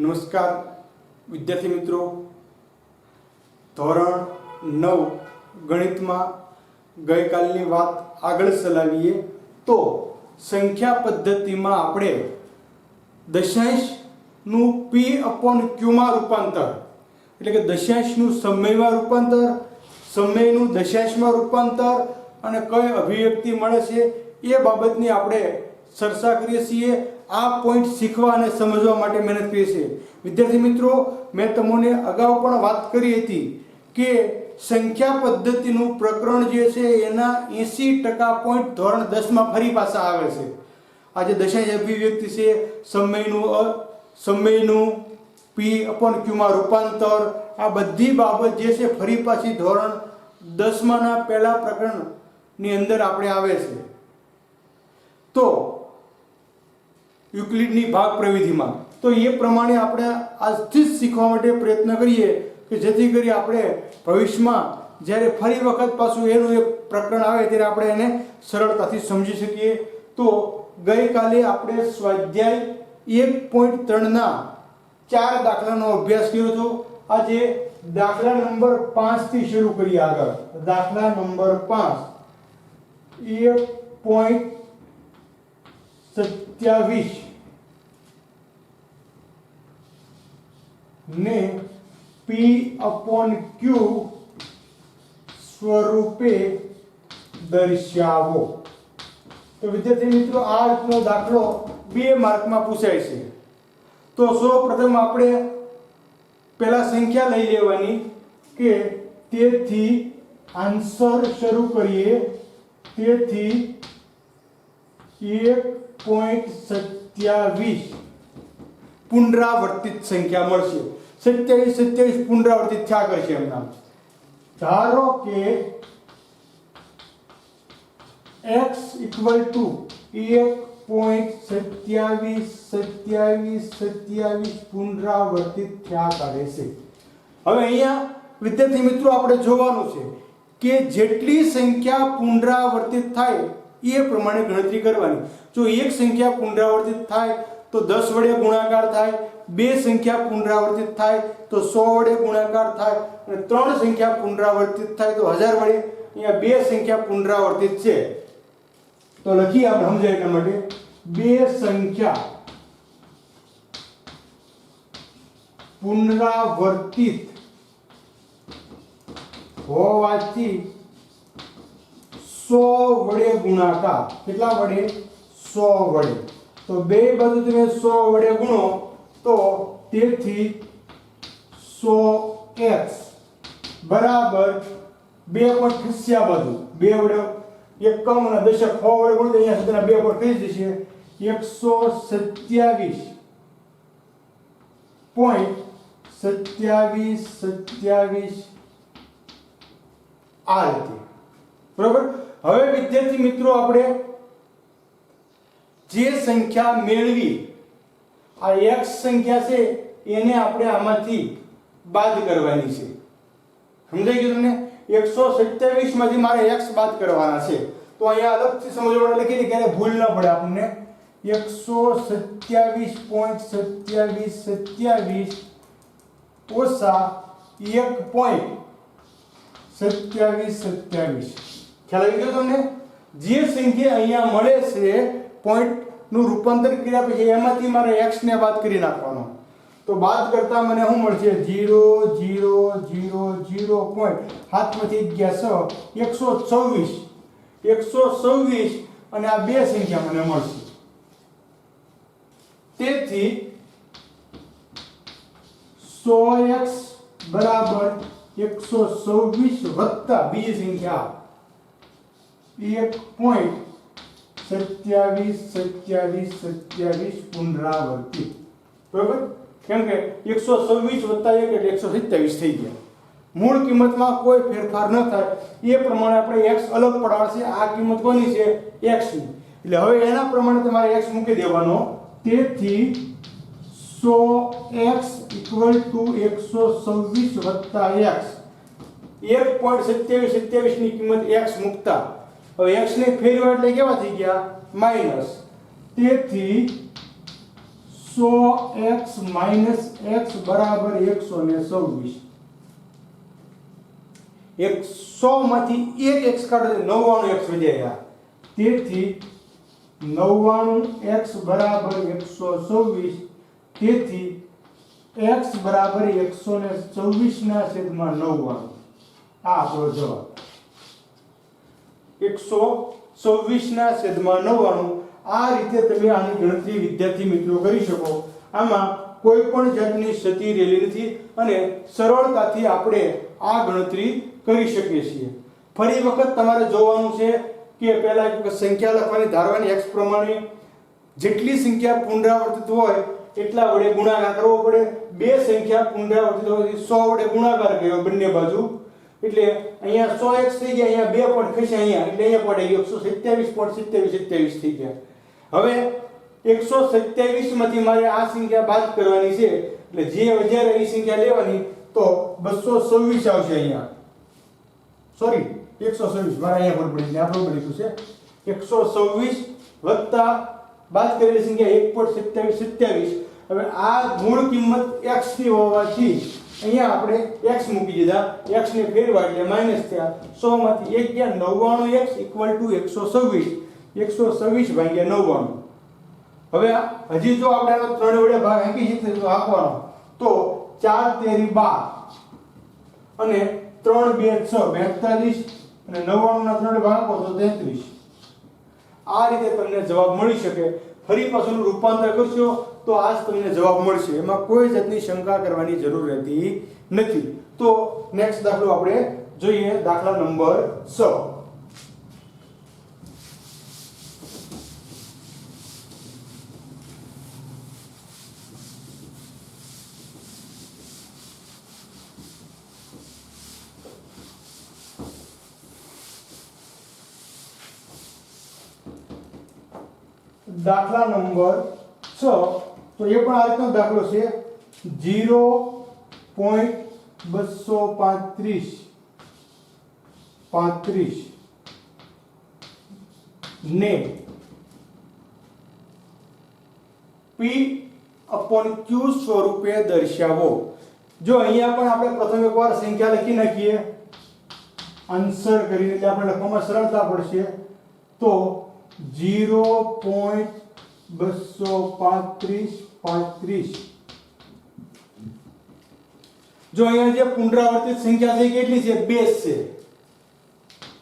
નમસ્કાર વિદ્યાર્થી મિત્રો, ધોરણ 9 ગણિતમાં ગઈકાલની વાત આગળ ચલાવીએ તો સંખ્યા પદ્ધતિમાં આપણે દશાંશનું p/q માં રૂપાંતર એટલે કે દશાંશનું સમયમાં રૂપાંતર, સમયનું દશાંશમાં રૂપાંતર અને કઈ અભિવ્યક્તિ મળે છે એ બાબતની આપણે ચર્ચા કરીએ છીએ। આ પોઈન્ટ શીખવા અને સમજવા માટે મહેનત કરીએ છીએ। વિદ્યાર્થી મિત્રો, મેં તમને અગાઉ પણ વાત કરી હતી કે સંખ્યા પદ્ધતિનું પ્રકરણ જે છે એના 80% પોઈન્ટ ધોરણ 10 માં ફરી પાછા આવે છે। આ જે દશાંશ અભિવ્યક્તિ છે, સમયનું p/q માં રૂપાંતર, આ બધી બાબત જે છે ફરી પાછી ધોરણ 10 ના પહેલા પ્રકરણની અંદર આપણે આવે છે। તો યુક્લિડની ભાગ પ્રવિધિમાં તો એ પ્રમાણે આપણે આજથી જ શીખવા માટે પ્રયત્ન કરીએ કે જેથી કરી આપણે ભવિષ્યમાં જ્યારે ફરી વખત પાછું એનું એક પ્રકરણ આવે ત્યારે આપણે એને સરળતાથી સમજી શકીએ। તો ગઈકાલે આપણે સ્વાધ્યાય 1.3 ના 4 દાખલાનો અભ્યાસ કર્યો હતો। આજે દાખલા નંબર 5 થી શરૂ કરીએ। આગળ દાખલા નંબર 5 1.27 ને p/q સ્વરૂપે દર્શાવો। તો વિદ્યાર્થી મિત્રો, આ રીતનો દાખલો 2 માર્કમાં પૂછાય છે। તો સૌપ્રથમ આપણે પહેલા સંખ્યા લઈ લેવાની કે તેથી આન્સર શરૂ કરીએ। તેથી 1.27 પુનરાવર્તિત સંખ્યા મળશે। 27 પુનરાવર્તિત થયા કરશે એમના। ધારો કે x = 1.27 પુનરાવર્તિત થયા કરે છે। હવે અહીંયા વિદ્યાર્થી મિત્રો આપણે જોવાનું છે કે જેટલી સંખ્યા પુનરાવર્તિત થાય એ પ્રમાણે ગણતરી કરવાની। જો એક સંખ્યા પુનરાવર્તિત થાય તો 10 વડે ગુણાકાર થાય, બે સંખ્યા પુનરાવર્તિત થાય તો 100 વડે ગુણાકાર થાય, અને ત્રણ સંખ્યા પુનરાવર્તિત થાય તો 1000 વડે। અહીંયા બે સંખ્યા પુનરાવર્તિત છે તો લખીએ આપણે સમજાય એટલા માટે, બે સંખ્યા પુનરાવર્તિત હોવાથી 100 વડે ગુણાકાર। કેટલા વડે? 100 વડે। તો બે બાજુ તમે 100 વડે ગુણો તો તેથી 100x બરાબર 2 પોઈન્ટ ખસ્યા બાજુ 2 વડે એકમ અને દશક 100 વડે ગુણો તો અહીંયા સુધીના 2 પોઈન્ટ થઈ જશે। 127.27 આ રીતે, બરોબર। હવે વિદ્યાર્થી મિત્રો, આપણે જે સંખ્યા મેળવી આ x સંખ્યા છે એને આપણે આમાંથી બાદ કરવાની છે। સમજાઈ ગયું તમને? 127 માંથી મારે x બાદ કરવાના છે। તો અહીંયા અલગથી સમજવાનું લખી દે કે ભૂલ ન પડે આપણને। 127.27 ઓછા 1.27 ખ્યાલ આવી ગયો તમને? જે સંખ્યા અહીંયા મળે છે પોઈન્ટ નું રૂપાંતર કર્યા પછી એમાંથી મારે x ને બાદ કરી નાખવાનો। તો બાદ કરતા મને શું મળશે? 0 0 0 0 પોઈન્ટ હાથમાંથી ગયા 126 અને આ બે સંખ્યા મને મળશે। તેથી 100x બરાબર 126 વત્તા બીજી સંખ્યા 1.27 પુનરાવર્તિત, બરાબર? કેમ કે 126 વત્તા 1 એટલે 127 થઈ ગયા। મૂળ કિંમતમાં કોઈ ફેરફાર ન થાય એ પ્રમાણે આપણે x અલગ પડાવશે। આ કિંમત કોની છે? x ની। એટલે હવે એના પ્રમાણે તમારે x મૂકી દેવાનો। તેથી 100x = 126 વત્તા x 1.27 ની કિંમત x મૂકતા હવે x ને ફેરવ્યા એટલે કેવા થઈ ગયા? માઈનસ। તેથી 100x - x બરાબર 126. 100 માંથી એક x કાઢો તો 99x વધ્યા. તેથી 99x બરાબર 126. તેથી x બરાબર 124 ના છેદમાં 99. આ આપણો જવાબ. 124 ના છેદમાં 99. આ રીતે તમે આની ગણતરી વિદ્યાર્થી મિત્રો કરી શકો. આમાં કોઈ પણ જાતની ક્ષતિ રહેલી નથી અને સરળતાથી આપણે આ ગણતરી કરી શકીએ છીએ. ફરી વખત તમારે જોવાનું છે કે પહેલા સંખ્યા લખવાની ધારવાની x પ્રમાણે જેટલી સંખ્યા પુનરાવર્તિત હોય એટલા વડે ગુણાકાર કરવો પડે. બે સંખ્યા પુનરાવર્તિત હોય 100 વડે ગુણાકાર કર્યો બંને બાજુ એટલે અહીંયા 100x થઈ ગયા, અહીંયા 2 પોઈન્ટ ખસ્યા અહીંયા એટલે અહીંયા પડે 127.2727 થઈ ગયા. હવે 127 માંથી મારે આ સંખ્યા બાદ કરવાની છે એટલે જે વધારે એ સંખ્યા લેવાની તો 226 આવશે અહીંયા. સોરી 126 મારે અહીંયા પર પડી આ બરોબર લીધું છે. 126 વત્તા બાદ કરેલી સંખ્યા 1.2727. હવે આ મૂળ કિંમત x ની હોવાથી અહીંયા આપણે x મૂકી દીધા. x ને ફેરવા એટલે માઈનસ થયા. 100 માંથી 1 ગયા 99x = 126. 126 ભાગ્યા 99. હવે હજી જો આપણે આનો 3 વડે ભાગ આંકી શકીએ તો આંકવાનો તો 4 તેરી 12 અને 3 2 6 42 અને 99 ના 3 વડે ભાગ આપો તો 33. આ રીતે તમને જવાબ મળી શકે. ફરી પાછું રૂપાંતર કરશો તો આ જ તમને જવાબ મળશે. એમાં કોઈ જાતની શંકા કરવાની જરૂર રહેતી નથી. તો નેક્સ્ટ દાખલો આપણે જોઈએ. દાખલા નંબર 6. દાખલા નંબર 6 તો એ પણ આ રીતનો દાખલો છે. 0.235 ને P/Q સ્વરૂપે દર્શાવો. જો અહીંયા પણ આપણે પ્રથમ એકવાર સંખ્યા લખી નાખીએ આન્સર કરીને એટલે આપણે લખવામાં સરળતા પડશે. તો 0.235 જો અહીંયા જે પુનરાવર્તિત સંખ્યા છે કેટલી છે? 2 છે.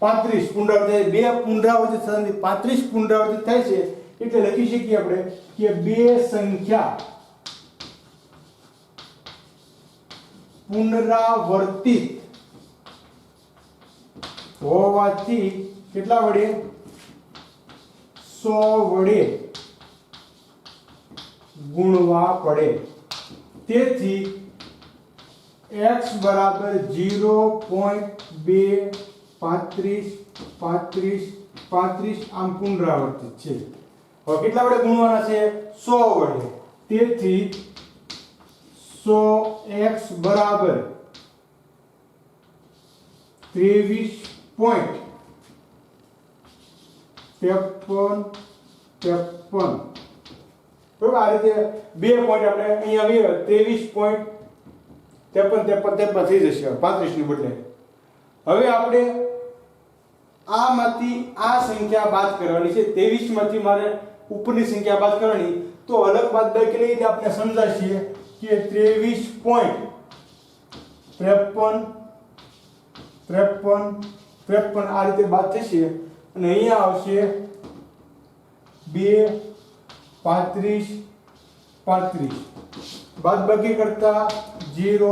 35 પુનરાવર્તિત, 2 પુનરાવર્તિત થવાથી 35 પુનરાવર્તિત થાય છે એટલે લખી શકીએ આપણે કે બે સંખ્યા પુનરાવર્તિત હોવાથી કેટલા વડે? 100 વડે ગુણવા પડે. તેથી x બરાબર 0.235 આમ પુનરાવર્તિત છે. હવે કેટલા વડે ગુણવાના છે? 100 વડે. તેથી 100x બરાબર 23.53 બરાબર. આ રીતે બે પોઈન્ટ આપણે અહીંયા આવીએ 23.53 થઈ જશે 35 ની બદલે. હવે આપણે આમાંથી આ સંખ્યા બાદ કરવાની છે. 23 માંથી મારે ઉપરની સંખ્યા બાદ કરવાની. તો અલગ બાદબાકી કેવી રીતે આપણે સમજાશે કે 23.53 આ રીતે બાદ થશે અને અહીંયા આવશે 2 35 બાદબાકી કરતા 0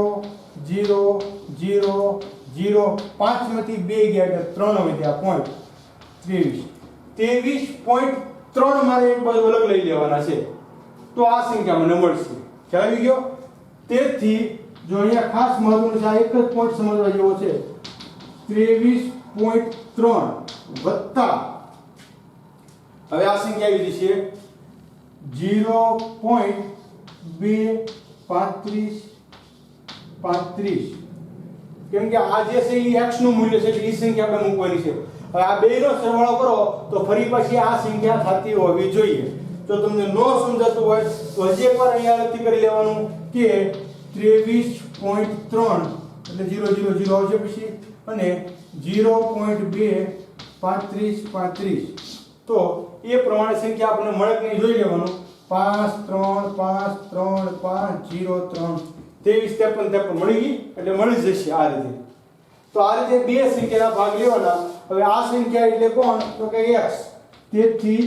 0 0 0 5 માંથી 2 ગયા એટલે 3 વધ્યા પોઈન્ટ 23.3 મારે એક બાજુ અલગ લઈ લેવાના છે તો આ સંખ્યા મને મળશે. ખ્યાલ આવી ગયો? તેથી જો અહીંયા ખાસ મહત્વનું છે, આ એક જ પોઈન્ટ સમજવા જેવો છે. 23.3 વત્તા હવે આ સંખ્યા આવી છે 0.235 કેમ કે આ જે છે એ x નું મૂલ્ય છે એટલે એ સંખ્યા આપણે મૂકવાની છે. હવે આ બેનો સરવાળો કરો તો ફરી પાછી આ સંખ્યા થતી હોવી જોઈએ. જો તમને ન સમજાતું હોય તો હજી એકવાર અહીંયા લખી કરી લેવાનું કે 23.3 એટલે 0 0 0 આવશે પછી અને 0.2 35 35 તો એ પ્રમાણે સંખ્યા આપણને મળે કે નહીં જોઈ લેવાનું 5 3 5 3 5 0 3 23 53 મળી ગઈ એટલે મળી જશે આ રીતે. તો આ રીતે બે સંખ્યાના ભાગ લેવાના. હવે આ સંખ્યા એટલે કોણ તો કે x. તેથી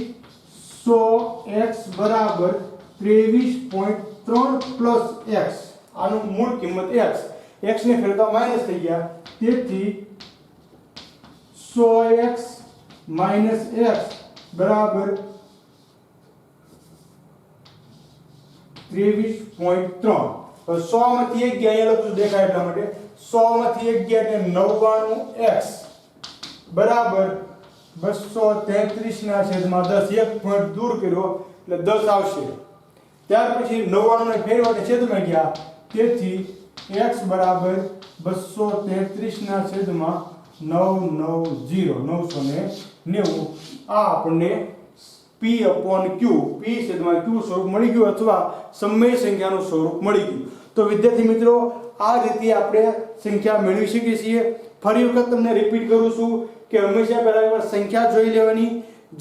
100x બરાબર 23.3 પ્લસ x. આનું મૂળ કિંમત x. x ને ફેરવતા માઈનસ થઈ ગયા. તેથી 100x માઈનસ x બરાબર 23.3. તો 100 માંથી 1 ગયા અહીંયા લખું દેખાય એટલા માટે 100 માંથી 1 ગયા એટલે 99x બરાબર 233 ના છેદમાં 10. એક પોઈન્ટ દૂર કર્યો એટલે 10 આવશે. ત્યાર પછી 99 ને ફેરવો એટલે છેદમાં ગયા. તેથી x બરાબર 233 ના છેદમાં 990 આ આપણને p/q p/q સ્વરૂપ મળી ગયું અથવા સમય સંખ્યાનું સ્વરૂપ મળી ગયું. તો વિદ્યાર્થી મિત્રો આ રીતે આપણે સંખ્યા મેળવી શકીએ છીએ. ફરી વખત તમને રિપીટ કરું છું કે હંમેશા પહેલા એકવાર સંખ્યા જોઈ લેવાની.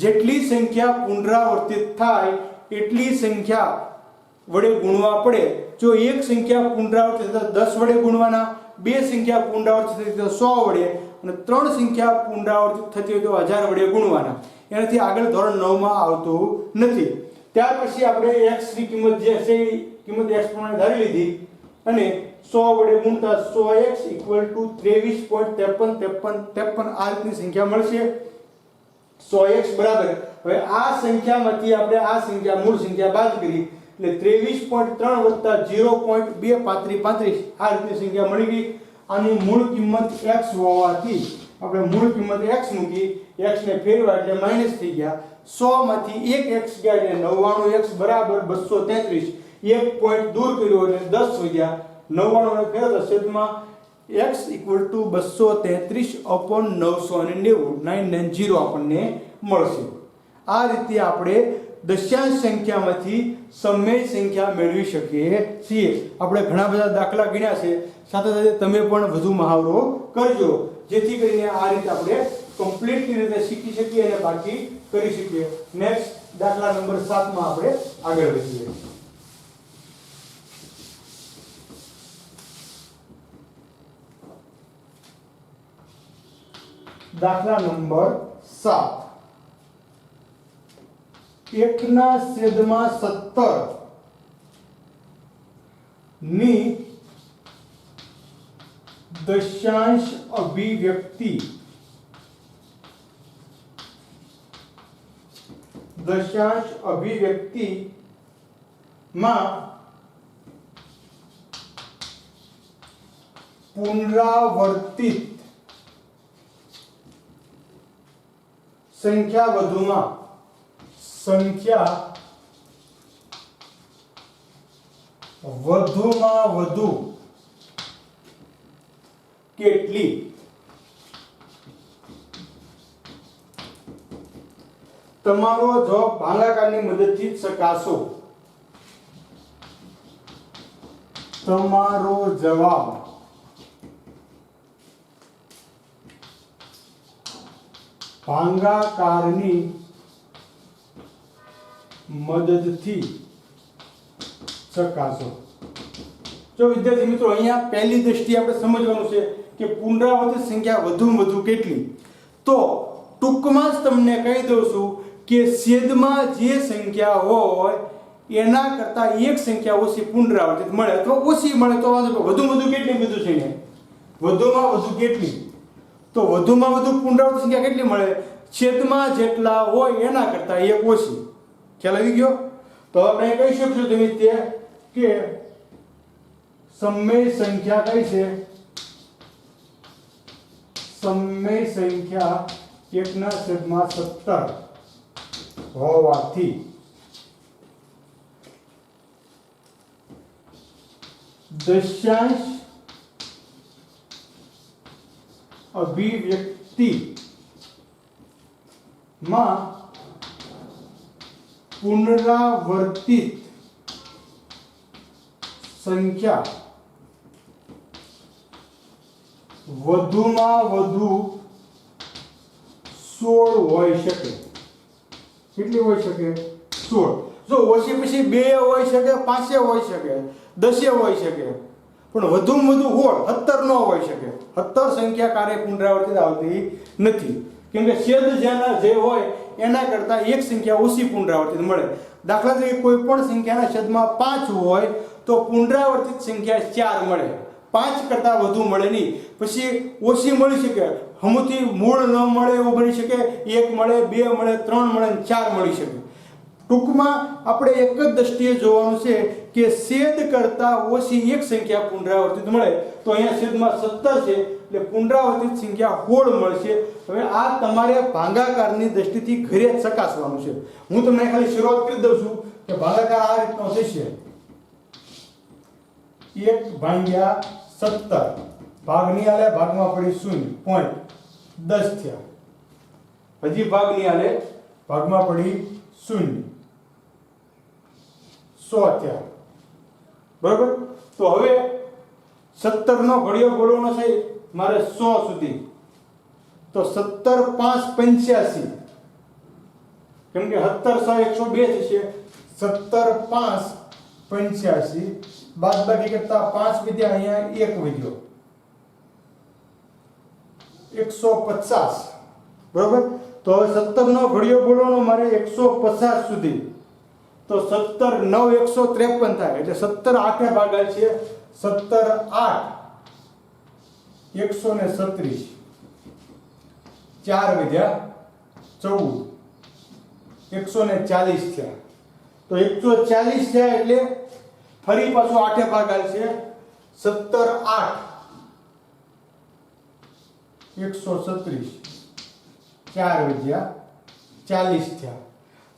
જેટલી સંખ્યા પુનરાવર્તિત થાય એટલી સંખ્યા વડે ગુણવા પડે. જો એક સંખ્યા પુનરાવર્તિત થાય તો 10 વડે ગુણવાના, બે સંખ્યા પુનરાવર્તિત થતી તો 100 વડે અને ત્રણ સંખ્યા પુનરાવર્તિત થતી હોય તો 1000 વડે ગુણવાના. એનાથી આગળ ધોરણ 9 માં આવતું નથી. ત્યાર પછી આપણે x ની કિંમત જે છે એ કિંમત x પ્રમાણે ધારી લીધી અને 100 વડે ગુણતા 100x = 23.53 આ રીતની સંખ્યા મળશે. 100x બરાબર હવે આ સંખ્યામાંથી આપણે આ સંખ્યા મૂળ સંખ્યા બાદ કરી એટલે 23.3 + 0.235 આ રીતની સંખ્યા મળી ગઈ. આની મૂળ કિંમત x હોવાથી આપણે મૂળ કિંમત x મૂકી, x ને ફેરવા એટલે માઈનસ થઈ ગયા. 100 માંથી 1x ગયા એટલે 99x બરાબર 233. એક પોઈન્ટ દૂર કર્યો એટલે 10 વધ્યા. 99 ને ફેરવતા છેદમાં x = 233/990 આપણને મળશે. આ રીતે આપણે દશાંશ સંખ્યામાંથી સમય સંખ્યા મેળવી શકીએ છીએ. આપણે ઘણા બધા દાખલા ગણ્યા છે. સાથે સાથે તમે પણ વધુ મહાવરો કરજો જેથી કરીને આ રીતે આપણે કમ્પ્લીટલી રીતે શીખી શકીએ અને બાકી કરી શકીએ. નેક્સ્ટ દાખલા નંબર 7 માં આપણે આગળ વધીએ. દાખલા નંબર 7 1/17 ની દશાંશ અભિવ્યક્તિ માં પુનરાવર્તિત સંખ્યા વધુમાં વધુ કેટલી? તમારો જવાબ ભાગાકારની મદદથી ચકાસો. તમારો જવાબ ભાગાકારની મદદથી ચકાસો. જો વિદ્યાર્થી મિત્રો અહીંયા પહેલી દ્રષ્ટિએ આપણે સમજવાનું છે કે પુનરાવર્તિત સંખ્યા વધુમાં વધુ કેટલી. તો ટૂંકમાં જ તમને કહી દઉં છું કે છેદમાં જે સંખ્યા હોય એના કરતાં એક સંખ્યા ઓછી પુનરાવર્તિત મળે અથવા ઓછી મળે તો વાંધો. વધુમાં વધુ કેટલી કીધું છે ને? વધુમાં વધુ કેટલી? તો વધુમાં વધુ પુનરાવર્તિત સંખ્યા કેટલી મળે? છેદમાં જેટલા હોય એના કરતાં એક ઓછી. ખ્યાલ આવી ગયો? તો આપણે કહી શકશું તમે તે કે સમય સંખ્યા કઈ છે? સમય સંખ્યા 1/17 હોવાથી દશાંશ અભિવ્યક્તિ માં પુનરાવર્તિત સંખ્યા વધુમાં વધુ 16 હોઈ શકે. કેટલી હોઈ શકે? 16. જો ઓછી પછી 2 હોઈ શકે, 5 હોઈ શકે, 10 હોઈ શકે, પણ વધુમાં વધુ 17 ન હોઈ શકે. 17 સંખ્યા કાર્ય પુનરાવર્તિત આવતી નથી, કેમ કે છેદ જેના જે હોય એના કરતાં એક સંખ્યા ઓછી પુનરાવર્તિત મળે. દાખલા તરીકે કોઈ પણ સંખ્યાના છેદમાં 5 હોય તો પુનરાવર્તિત સંખ્યા 4 મળે, 5 કરતાં વધુ મળે નહીં. પછી ઓછી મળી શકે, હમુથી મૂળ ન મળે એવું બની શકે, 1 મળે, 2 મળે, 3 મળે, 4 મળી શકે. ટૂંકમાં આપણે એક જ દ્રષ્ટિએ જોવાનું છે કે છેદ કરતાં ઓછી એક સંખ્યા પુનરાવર્તિત મળે. તો અહીંયા છેદમાં 17 છે એટલે પુનરાવર્તિત સંખ્યા 16 મળશે. હવે આ તમારે ભાગાકારની દ્રષ્ટિથી ઘરે જ ચકાસવાનું છે. હું તમને ખાલી શરૂઆત કરી દઉં છું કે ભાગાકાર આ રીતનો થશે. 1/17 ભાગની આલે ભાગમાં પડી 0.10 થયા. હજી ભાગની આલે ભાગમાં પડી 0, 100 થયા. બરાબર? તો હવે 17 નો ઘડિયો બોલવાનો છે મારે 100 સુધી. તો 17 5 85, કેમ કે 17 102 થશે. 17 5 85 બાદબાકી કરતા 5 વધ્યા, અહીંયા 1 વધ્યો, 150. બરાબર? તો હવે 17 નો ઘડિયો બોલવાનો મારે 150 સુધી. તો 17 9 153 થાય, એટલે 17 8 ભાગાય છે. 17 8 136, 4 વધ્યા 14, 140 થયા. તો 140 થયા એટલે ફરી પાછું 8 ભાગાય છે. 17 8 136, 4 વધ્યા 40 થયા.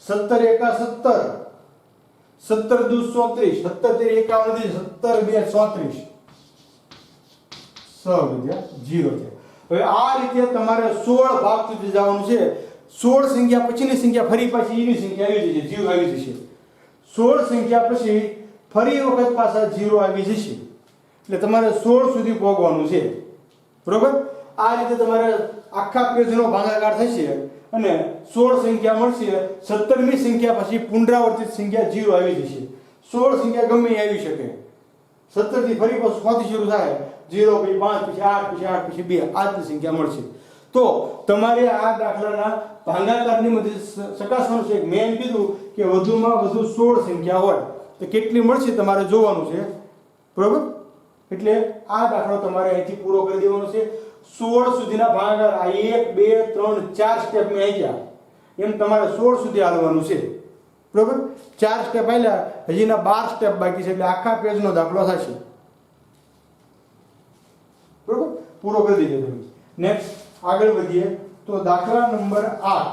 17 1 17, 17 2 34, 17 3 51, 17 2 34, 6 વધ્યા 0 થયા. હવે આ રીતે તમારે 16 ભાગ સુધી જવાનું છે. 16 સંખ્યા પછીની સંખ્યા ફરી પાછી એની સંખ્યા આવી જશે, 0 આવી જશે. 16 સંખ્યા પછી ફરી વખત પાછા 0 આવી જશે. એટલે તમારે 16 સુધી પહોંચવાનું છે. બરોબર? આ રીતે તમારે આખા પેજનો ભાગાકાર થશે અને 16 સંખ્યા મળશે. 17મી સંખ્યા પછી પુનરાવર્તિત સંખ્યા 0 આવી જશે. 16 સંખ્યા ગમે એ આવી શકે. 17 થી ફરી પાછું 6 થી શરૂ થાય, 0 પછી 5 પછી 8 પછી 8 પછી 2 આ જ સંખ્યા મળશે. તો તમારે આ દાખલાના ભાગાકારની મદદ ચકાસવાનું છે. મેં એમ કીધું કે વધુમાં વધુ 16 સંખ્યા હોય તો કેટલી મળશે તમારે જોવાનું છે. બરોબર? એટલે આ દાખલો તમારે અહીંથી પૂરો કરી દેવાનો છે. 16 સુધીના ભાગાકાર આ 1 2 3 4 સ્ટેપ મેં આવી ગયા, એમ તમારે 16 સુધી હાલવાનું છે. બરોબર? 4 સ્ટેપ આલ્યા, હજીના 12 સ્ટેપ બાકી છે, એટલે આખા પેજનો દાખલો થશે. બરોબર? પૂરો કરી દેજો તમે. નેક્સ્ટ આગળ વધીએ તો દાખલા નંબર 8.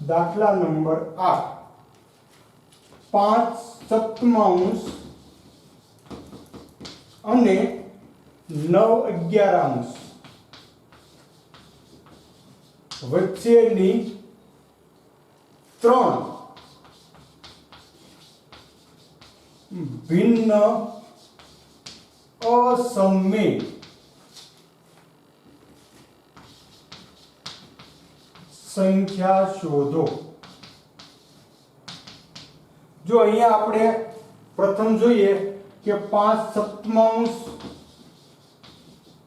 દાખલા નંબર 8. 5/7 અને 9/11 વચ્ચેની 3 ભિન્ન અસમમિત સંખ્યા શોધો. જો અહીંયા આપણે પ્રથમ જોઈએ કે 5/7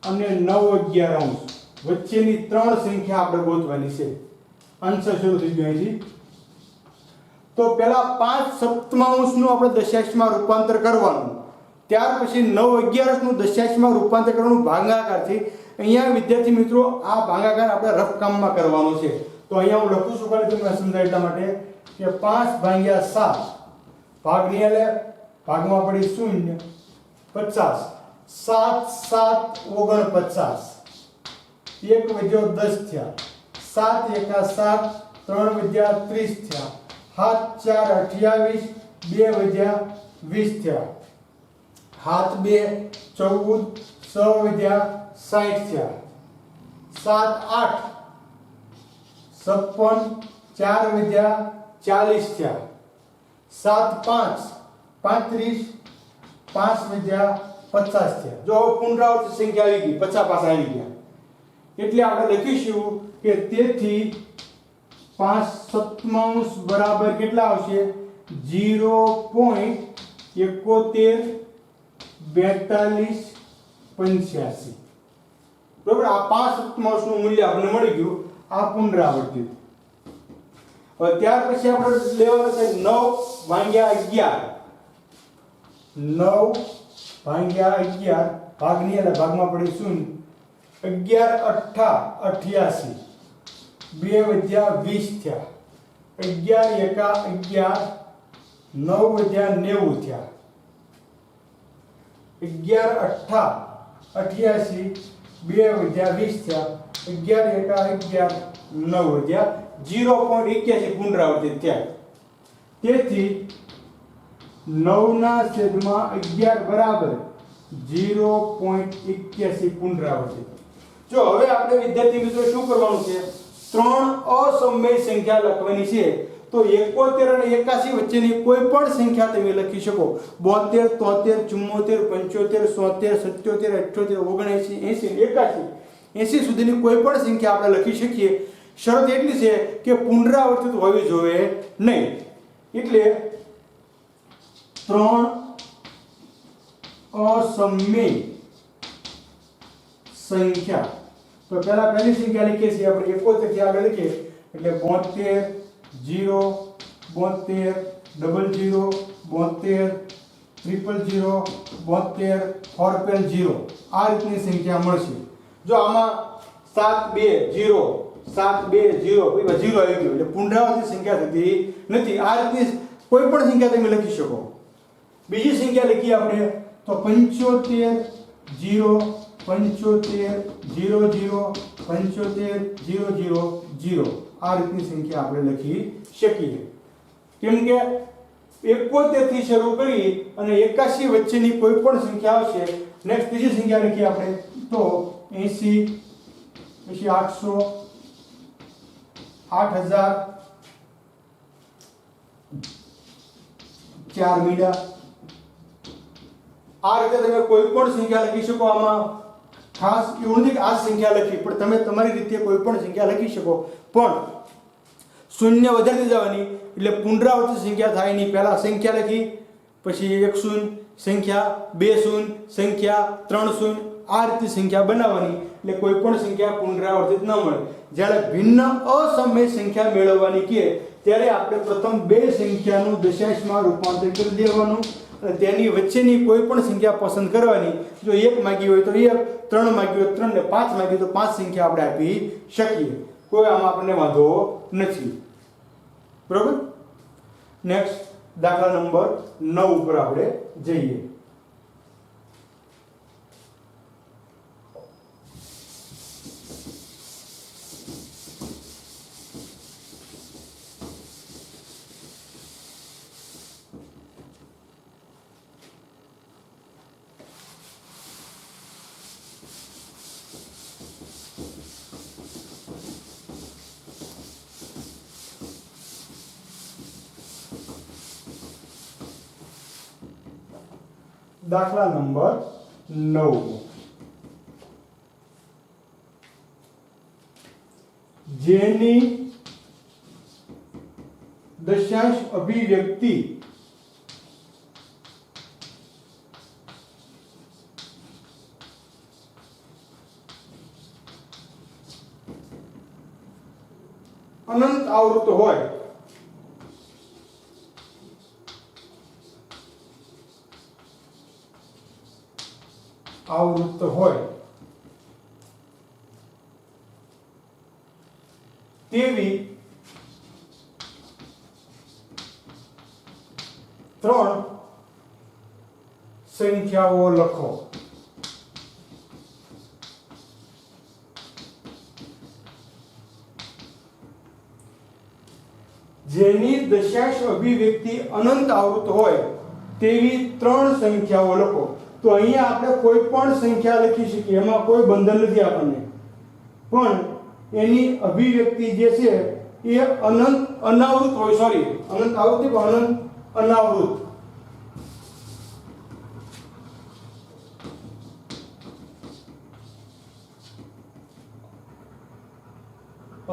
અને 9/11 વચ્ચેની 3 સંખ્યા આપણે ગોતવાની છે. આન્સર શરૂ થઈ ગયો અહીંથી. તો પહેલા 5/7 નું આપણે દશાંશમાં રૂપાંતર કરવાનું, ત્યાર પછી 9/11 નું દશાંશમાં રૂપાંતર કરવાનું ભાગાકારથી. અહીંયા વિદ્યાર્થી મિત્રો આ ભાગાકાર આપણે રફ કામમાં કરવાનો છે. તો અહીંયા હું લખું છું ખાલી તમને સમજાય એટલા માટે કે 5/7 ભાગની આલે ભાગમાં પડી 0 50, 7 7 49, 1 વધ્યો 10 થયા, 7 એકા 7, 3 વધ્યા 30 થયા, 7 4 28, 2 વધ્યા 20 થયા, 7 2 14, 6 વધ્યા 60 થયા, 7 8 56, 4 વધ્યા 40 થયા, 7 5 35, 5 વધ્યા 50 થયા. જો પુનરાવર્તિત સંખ્યા આવી ગઈ, 50 પાસે આવી ગયા, એટલે આપણે લખીશું કે તેથી 5 સપ્તમાંશ બરાબર કેટલા આવશે? 0.71 42 85. બરાબર. આ 5 સપ્તમાંશ નું મૂલ્ય આપણને મળી ગયું. આ પુનરાવર્તિત. હવે ત્યાર પછી આપણે લેવાનું છે 9 ભાગ્યા 11. 9 ભાગ્યા 11 ભાગની એટલે ભાગમાં પડી 0. 11 88, 2 વધ્યા 20 થયા, 11 એકા 11, 9 વધ્યા 90 થયા, 11 88, 2 વધ્યા 20 થયા, 11 એકા 11, 9 વધ્યા 0.81 પુનરાવર્તિત થયા. તેથી 9 ના છેદમાં 11 બરાબર 0.81 પુનરાવર્તિત. જો હવે આપણે વિદ્યાર્થી મિત્રો શું કરવાનું છે? ત્રણ અસમય સંખ્યા લખવાની છે. તો 71 અને 81 વચ્ચેની કોઈ પણ સંખ્યા તમે લખી શકો. 72 73 74 75 77 78 79 80 81 80 સુધીની કોઈ પણ સંખ્યા આપણે લખી શકીએ. શરત એટલી છે કે પુનરાવર્તિત હોવી જોઈએ નહીં. એટલે ત્રણ અસમય સંખ્યા. તો પહેલા પહેલી સંખ્યા લખીએ છીએ આપણે 71 થી આગળ લખીએ એટલે 72 0 72 00 72 000 72 4 આ રીતની સંખ્યા મળશે. જો આમાં 720 720 0 આવી ગયું એટલે પુનરાવર્તિત સંખ્યા થતી નથી. આ રીતની કોઈ પણ સંખ્યા તમે લખી શકો. બીજી સંખ્યા લખીએ આપણે તો 75 0 75 00 75 000 આ રીતની સંખ્યા આપણે લખી શકીએ. કેમ કે 71 થી શરૂ કરી અને 81 વચ્ચેની કોઈ પણ સંખ્યા આવશે. નેક્સ્ટ ત્રીજી સંખ્યા લખીએ આપણે તો 80 પછી 800 8000 4 મીડા. આ રીતે તમે કોઈ પણ સંખ્યા લખી શકો. આમાં ખાસ એવું નથી કે આ સંખ્યા લખી, પણ તમે તમારી રીતે કોઈ પણ સંખ્યા લખી શકો. પણ શૂન્ય વધારતી જવાની એટલે પુનરાવર્તિત સંખ્યા થાય નહીં. પહેલા સંખ્યા લખી, પછી 1 શૂન્ય સંખ્યા, 2 શૂન્ય સંખ્યા, 3 શૂન્ય આ રીતે સંખ્યા બનાવવાની એટલે કોઈ પણ સંખ્યા પુનરાવર્તિત ન મળે. જ્યારે ભિન્ન અસમય સંખ્યા મેળવવાની કે ત્યારે આપણે પ્રથમ બે સંખ્યાનું દશાંશમાં રૂપાંતર કરી દેવાનું અને તેની વચ્ચેની કોઈ પણ સંખ્યા પસંદ કરવાની. જો 1 માંગી હોય તો 1, 3 માંગી હોય તો 3 ને 5 માંગી તો 5 સંખ્યા આપણે આપી શકીએ. કોઈ આમાં આપણને વાંધો નથી. બરોબર. નેક્સ્ટ દાખલા નંબર 9 ઉપર આપણે જઈએ. દાખલા નંબર 9. જેની દશાંશ અભિવ્યક્તિ અનંત આવૃત હોય તેવી ત્રણ સંખ્યાઓ લખો. જેની દશાંશ અભિવ્યક્તિ અનંત આવૃત હોય તેવી ત્રણ સંખ્યાઓ લખો. તો અહીંયા આપણે કોઈ પણ સંખ્યા લખી શકીએ, એમાં કોઈ બંધન નથી આપણને, પણ એની અભિવ્યક્તિ જે છે એ અનંત અનાવૃત હોય. સોરી, અનંત આવૃત્તિ પણ અનંત અનાવૃત.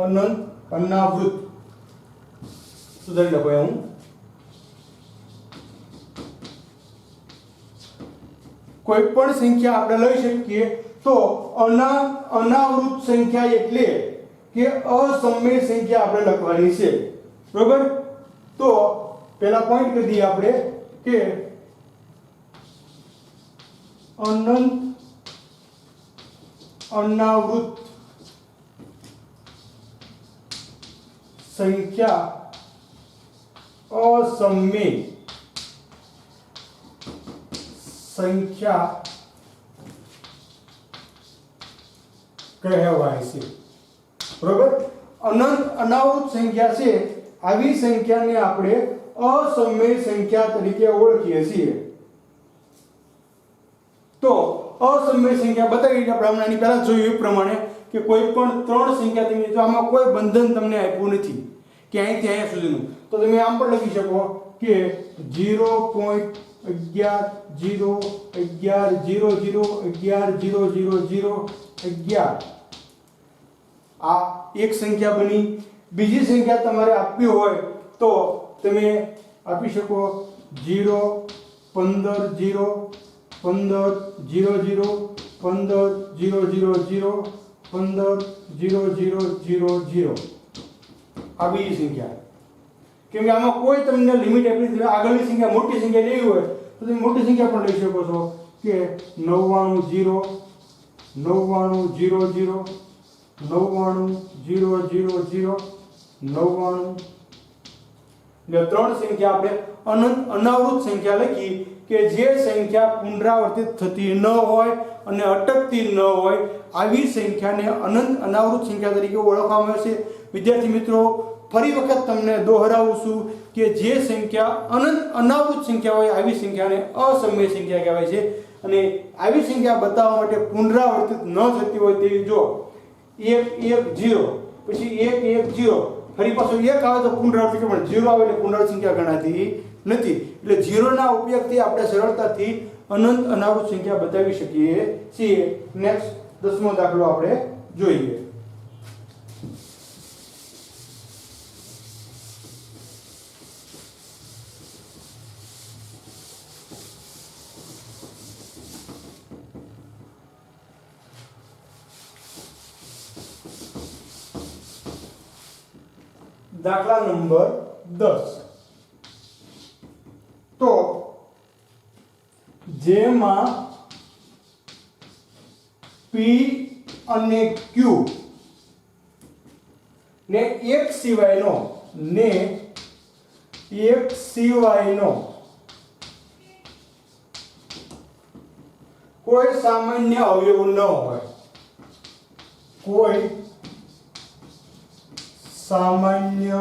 અનંત અનાવૃત સુધારી લખો. હું કોઈ પણ સંખ્યા આપણે લઈ શકીએ. તો અનાવૃત સંખ્યા એટલે કે અસમય સંખ્યા આપણે લખવાની છે. બરોબર? તો પહેલા પોઈન્ટ કરી દઈએ આપણે કે અનંત અનાવૃત સંખ્યા અસમય સંખ્યા કહેવાય છે. બરોબર? અનંત અનાવૃત સંખ્યા છે, આવી સંખ્યાને આપણે અસમય સંખ્યા તરીકે ઓળખીએ છીએ. તો અસમય સંખ્યા બતાવી આપણે હમણાં એની પહેલા જોયું એ પ્રમાણે કે કોઈ પણ ત્રણ સંખ્યા તમે જો આમાં કોઈ બંધન તમને આપ્યું નથી કે અહીંથી અહીંયા સુધીનું, તો તમે આમ પણ લખી શકો કે 0.1111000011 આ એક સંખ્યા બની. બીજી સંખ્યા તમારે આપવી હોય તો તમે આપી શકો 0 15 0 15 00 15 000 15 0000 આ બીજી સંખ્યા. કેમ કે આમાં કોઈ તમને લિમિટ આપી નથી. આગળની સંખ્યા મોટી સંખ્યા લેવી હોય તો તમે મોટી સંખ્યા પણ લઈ શકો છો કે 99 0 99 00 99 000 99. એટલે ત્રણ સંખ્યા આપણે અનંત અનાવૃત સંખ્યા લખી કે જે સંખ્યા પુનરાવર્તિત થતી ન હોય અને અટકતી ન હોય, આવી સંખ્યાને અનંત અનાવૃત સંખ્યા તરીકે ઓળખવામાં આવે છે. વિદ્યાર્થી મિત્રો, ફરી વખત તમને દોહરાવું છું કે જે સંખ્યા અનંત અનાવૃત સંખ્યા હોય આવી સંખ્યાને અસમય સંખ્યા કહેવાય છે. અને આવી સંખ્યા બતાવવા માટે પુનરાવર્તિત ન થતી હોય તેવી જો 1 1 0 પછી 1 1 0 ફરી પાછું 1 આવે તો પુનરાવર્તિત, પણ 0 આવે એટલે પુનરાવર્તિત સંખ્યા ગણાતી નથી. એટલે 0 ના ઉપયોગથી આપણે સરળતાથી અનંત અનાવૃત સંખ્યા બતાવી શકીએ છીએ. નેક્સ્ટ 10મો દાખલો આપણે જોઈએ. દાખલા નંબર 10. તો જેમાં P અને Q ને એક સિવાયનો કોઈ સામાન્ય અવયવ ન હોય, કોઈ સામાન્ય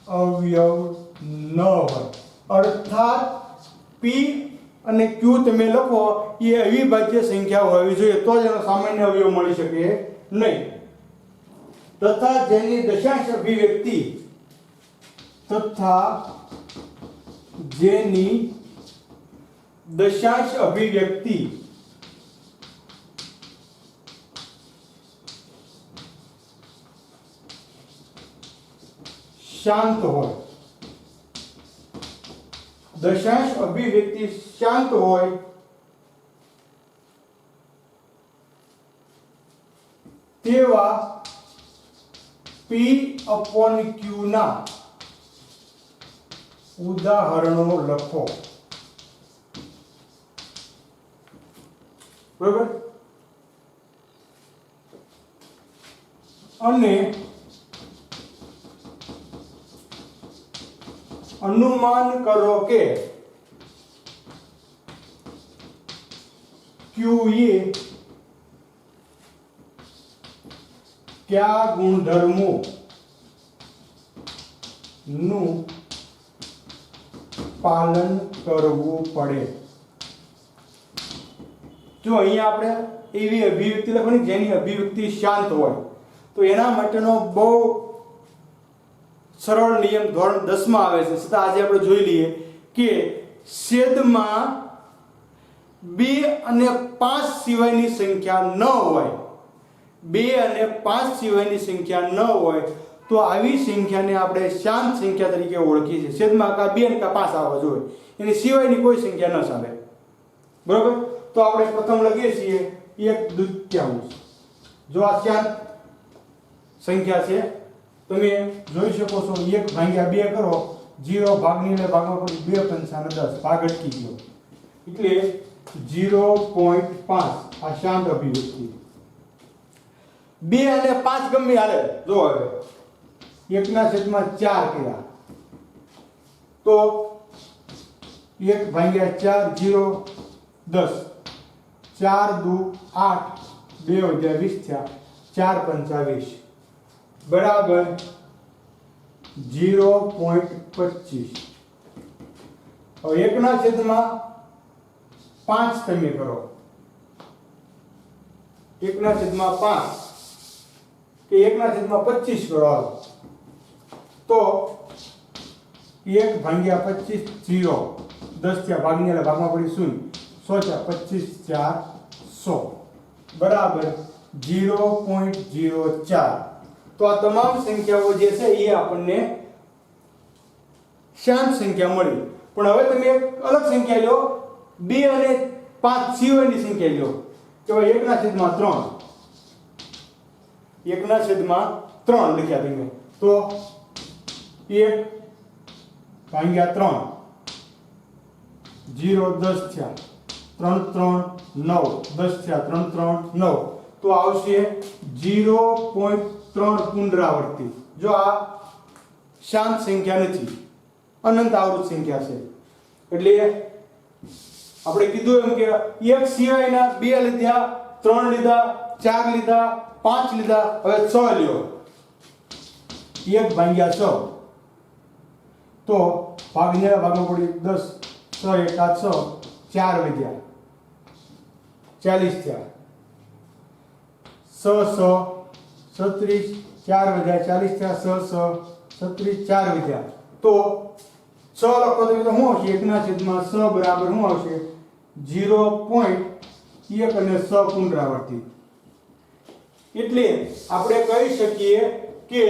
અવયવ ન હોય. અર્થાત P અને Q તમે લખો એ અવિભાજ્ય સંખ્યા હોવી જોઈએ, તો જ એનો સામાન્ય અવયવ મળી શકે નહીં. તથા જેની દશાંશ અભિવ્યક્તિ શાંત હોય, દશાંશ અભિવ્યક્તિ શાંત હોય તેવા P/Q ના ઉદાહરણો લખો. બરાબર? અને અનુમાન કરો કે QA કયા ગુણધર્મો નું પાલન કરવું પડે। જો અહીંયા આપણે એવી અભિવ્યક્તિ લખવાની જેની અભિવ્યક્તિ શાંત હોય તો એના માટેનો બહુ સરળ નિયમ ધોરણ 10 માં આવે છે, છતાં આજે આપણે જોઈ લઈએ કે છેદમાં 2 અને 5 સિવાયની સંખ્યા ન હોય, 2 અને 5 સિવાયની સંખ્યા ન હોય તો આવી સંખ્યાને આપણે શાંત સંખ્યા તરીકે ઓળખીએ છીએ। છેદમાં કા 2 અને કા 5 આવવા જોઈએ, એની સિવાયની કોઈ સંખ્યા ન ચાલે, બરોબર। તો આપણે પ્રથમ લખીએ છીએ 1/2। જો આ શાંત સંખ્યા છે, તમે જોઈ શકો છો 1/2 કરો, 0 ભાગની એટલે ભાગમાં પડી 2 પંચાને 10, ભાગ અટકી ગયો એટલે 0.5 આ શાંત અભિવ્યક્તિ। 2 અને 5 ગમે હાલે, જો હવે 1/4 કર્યા તો 1/4 0 10, 4 દુ 8, 2 + 20 થયા, 4 પંચા 20 બરાબર 0.25। હવે 1/5 તમે કરો, 1/5 કે 1/25 કરો તો 1/25 0, 10 થયા, ભાગની એટલે ભાગમાં પડી 0, 100 થયા, 25 4 100 બરાબર 0.04। તો આ તમામ સંખ્યાઓ જે છે એ આપણને શાંત સંખ્યા મળી। પણ હવે તમે એક અલગ સંખ્યા લો, 2 અને 5 સિવાયની સંખ્યા લો, કે 1/3, 1/3 લખ્યા તમે તો 1/3 0 10 થયા, 3 3 9, 10 થયા, 3 3 9 તો આવશે 0.3 પુનરાવર્તિત। જો આ શાંત સંખ્યા નથી, અનંત આવૃત સંખ્યા છે, એટલે આપણે કીધું એમ કે એક સિવાયના 2 લીધા, 3 લીધા, 4 લીધા, 5 લીધા, હવે 6 લ્યો, 1/6 તો ભાગની ભાગમાં પડી 10, 6 1 6, 4 વધ્યા 40 થયા, 6 36, 4 વધ્યા 40 થયા, 6 36, 4 વધ્યા તો 6 લખો તો શું આવશે? 1/6 બરાબર શું આવશે? 0.1 અને 6 પુનરાવર્તિત। એટલે આપણે કહી શકીએ કે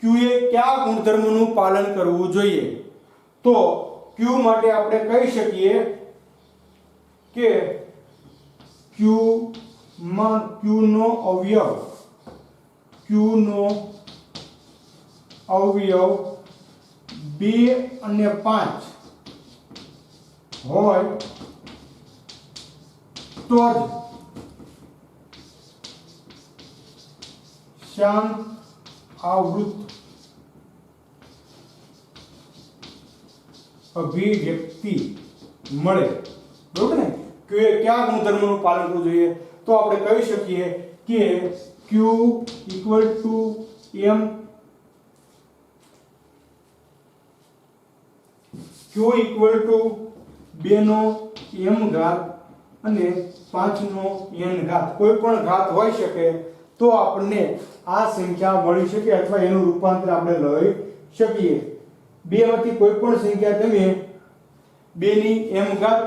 Q એ કયા ગુણધર્મનું પાલન કરવું જોઈએ? તો Q માટે આપણે કહી શકીએ કે Q નો અવયવ 2 અને 5 હોય તો જ શાંત આવૃત અભિવ્યક્તિ મળે, બરોબર ને? Q એ કયા ગુણધર્મનું પાલન કરવું જોઈએ? તો આપણે કહી શકીએ કે Q = m, Q = 2 નો m ઘાત અને 5 નો n ઘાત, કોઈ પણ ઘાત હોઈ શકે તો આપણને આ સંખ્યા મળી શકે અથવા એનું રૂપાંતર આપણે લઈ શકીએ। બે માંથી કોઈ પણ સંખ્યા તમે 2 ની m ઘાત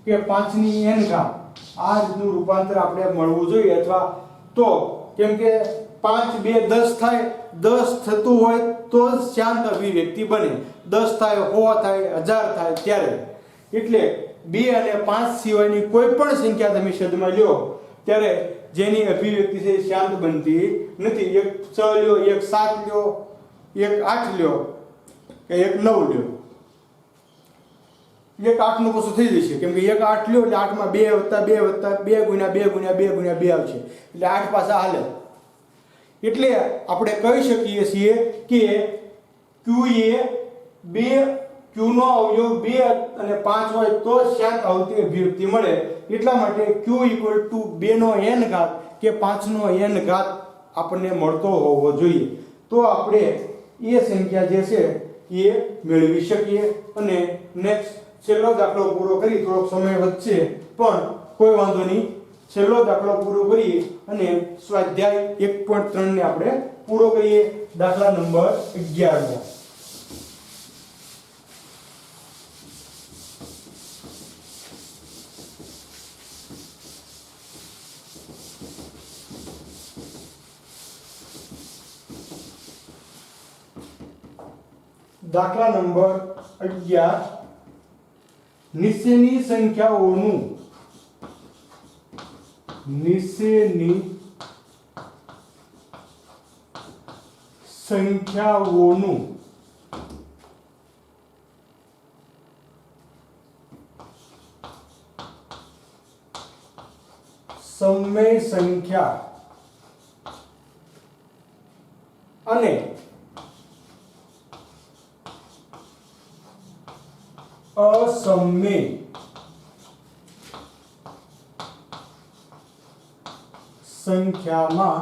કે 5 ની n ઘાત આ રીતનું રૂપાંતર આપણે મળવું જોઈએ, અથવા તો કેમ કે 5 2 10 થાય, 10 થતું હોય તો જ શાંત અભિવ્યક્તિ બને, 10 થાય, 100 થાય, 1000 થાય ત્યારે। એટલે 2 અને 5 સિવાયની કોઈ પણ સંખ્યા તમે છેદમાં લ્યો ત્યારે જેની અભિવ્યક્તિ છે શાંત બનતી નથી। એક 6 લ્યો, એક 7 લ્યો, એક 8 લ્યો કે એક 9 લ્યો, એક 8 નું કશું થઈ જશે, કેમ કે એક 8 લ્યો એટલે 8 માં 2 + 2 + 2 × 2 × 2 × 2 આવશે, એટલે 8 પાછા હાલે। એટલે આપણે કહી શકીએ છીએ કે Q નો અવયવ 2 અને 5 હોય તો શાંત આવૃત્તિ અભિવ્યક્તિ મળે। એટલા માટે Q = 2 નો n ઘાત કે 5 નો n ઘાત આપણને મળતો હોવો જોઈએ। તો આપણે એ સંખ્યા જે છે એ મેળવી શકીએ. અને નેક્સ્ટ છેલ્લો દાખલો પૂરો કરી, થોડોક સમય વધશે પણ કોઈ વાંધો નહીં. છેલ્લો દાખલો પૂરો કરીએ અને સ્વાધ્યાય 1.3 ને આપણે પૂરો કરીએ. દાખલા નંબર 11. દાખલા નંબર 11. નીચેની સંખ્યાઓનું સમય સંખ્યા અને અસમય સંખ્યામાં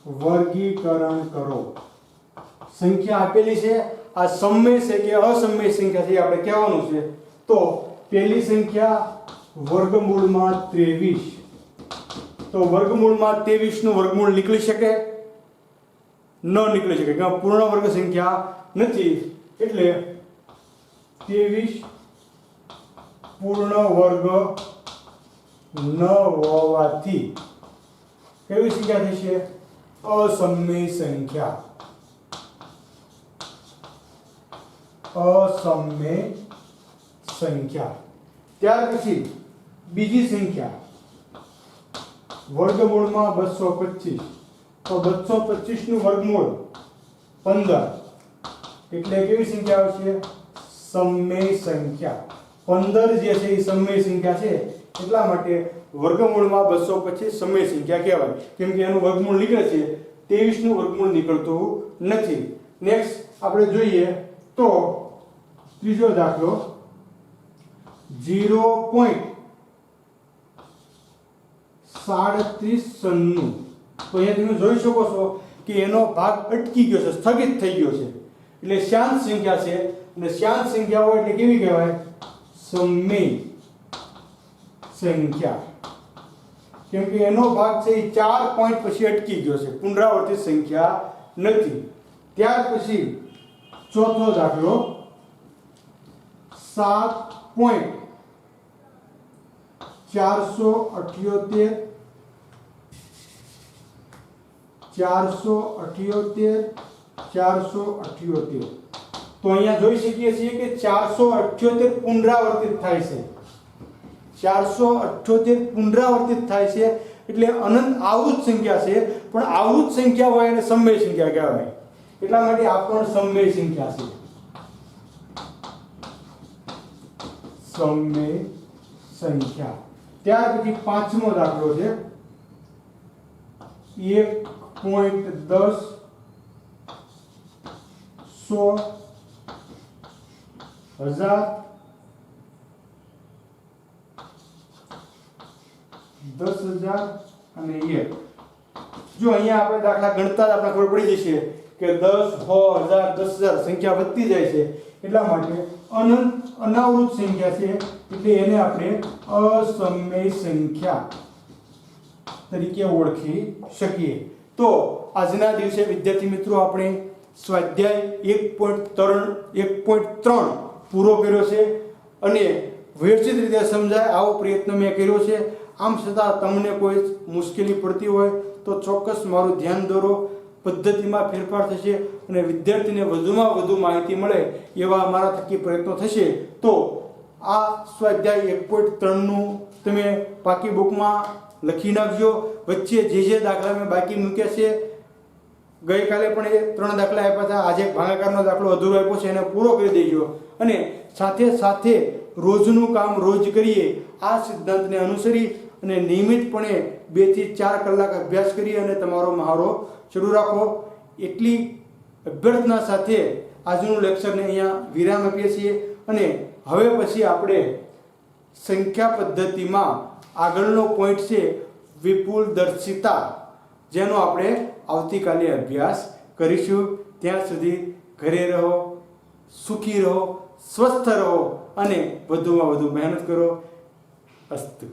વર્ગીકરણ કરો. સંખ્યા આપેલી છે, આ સમય છે કે અસમય સંખ્યા છે આપણે કહેવાનું છે. તો પહેલી સંખ્યા વર્ગમૂળમાં 23. તો વર્ગમૂળમાં 23 નું વર્ગમૂળ નીકળી શકે? ન નીકળી શકે, કારણ પૂર્ણ વર્ગ સંખ્યા નથી. એટલે 23 પૂર્ણ વર્ગ ન હોવાથી કેવી સંખ્યા થશે? અસમય સંખ્યા. અસમય સંખ્યા. ત્યાર પછી બીજી સંખ્યા વર્ગમૂળમાં 225. તો 225 નું વર્ગમૂળ 15 એટલે કેવી સંખ્યા આવશે? સમય સંખ્યા. 15 જે છે એ સમય સંખ્યા છે, એટલા માટે વર્ગમૂળમાં 225 સમય સંખ્યા કહેવાય, કેમ કે એનું વર્ગમૂળ નીકળે છે. 23 નું વર્ગમૂળ નીકળતું નથી. નેક્સ્ટ આપણે જોઈએ તો ત્રીજો દાખલો 0.3796. તો અહીંયા તમે જોઈ શકો છો કે એનો ભાગ અટકી ગયો છે, સ્થગિત થઈ ગયો છે. એટલે શાંત સંખ્યા છે, અને શાંત સંખ્યા હોય એટલે કેવી કહેવાય? સમય સંખ્યા. કેમ કે એનો ભાગ છે એ 4 પોઈન્ટ પછી અટકી ગયો છે, પુનરાવર્તિત સંખ્યા નથી. ત્યાર પછી ચોથો દાખલો 7.478 478. તો અહીંયા જોઈ શકીએ છીએ કે 478 પુનરાવર્તિત થાય છે. 478 પુનરાવર્તિત થાય છે એટલે અનંત આવૃત સંખ્યા છે, પણ આવૃત સંખ્યા હોય એને સમય સંખ્યા કહેવાય. એટલા માટે આ પણ સમય સંખ્યા છે. સમય સંખ્યા. ત્યાર પછી પાંચમો દાખલો છે 1.10 100 1000 10,000 અને 1. જો અહીંયા આપણે દાખલા ગણતા જ આપણે ખબર પડી જશે કે 10 1000 10,000 સંખ્યા વધતી જાય છે, એટલા માટે અનાવૃત સંખ્યા છે એટલે એને આપણે અસમય સંખ્યા તરીકે ઓળખી શકીએ. તો આજના દિવસે વિદ્યાર્થી મિત્રો આપણે સ્વાધ્યાય 1.3 પૂરો કર્યો છે અને વ્યવસ્થિત રીતે સમજાય આવો પ્રયત્ન મેં કર્યો છે. આમ છતાં તમને કોઈ મુશ્કેલી પડતી હોય તો ચોક્કસ મારું ધ્યાન દોરો. પદ્ધતિમાં ફેરફાર થશે અને વિદ્યાર્થીને વધુમાં વધુ માહિતી મળે એવા મારા થકી પ્રયત્નો થશે. તો આ સ્વાધ્યાય 1.3 નું તમે પાકી બુકમાં લખી નાખજો. વચ્ચે જે દાખલા મેં બાકી મૂક્યા છે, ગઈકાલે પણ એ 3 દાખલા આપ્યા હતા, આજે ભાગાકારનો દાખલો અધૂરો આપ્યો છે, એને પૂરો કરી દેજો. અને સાથે સાથે રોજનું કામ રોજ કરીએ આ સિદ્ધાંતને અનુસરી અને નિયમિતપણે 2 થી 4 કલાક અભ્યાસ કરી અને તમારો મહારો શરૂ રાખો. એટલી અભ્યર્થના સાથે આજનું લેક્ચરને અહીંયા વિરામ આપીએ છીએ અને હવે પછી આપણે સંખ્યા પદ્ધતિમાં આગળનો પોઈન્ટ છે વિપુલ દર્શિતા, જેનો આપણે આવતીકાલે અભ્યાસ કરીશું. ત્યાં સુધી ઘરે રહો, સુખી રહો, સ્વસ્થ રહો અને વધુમાં વધુ મહેનત કરો. અસ્તુ.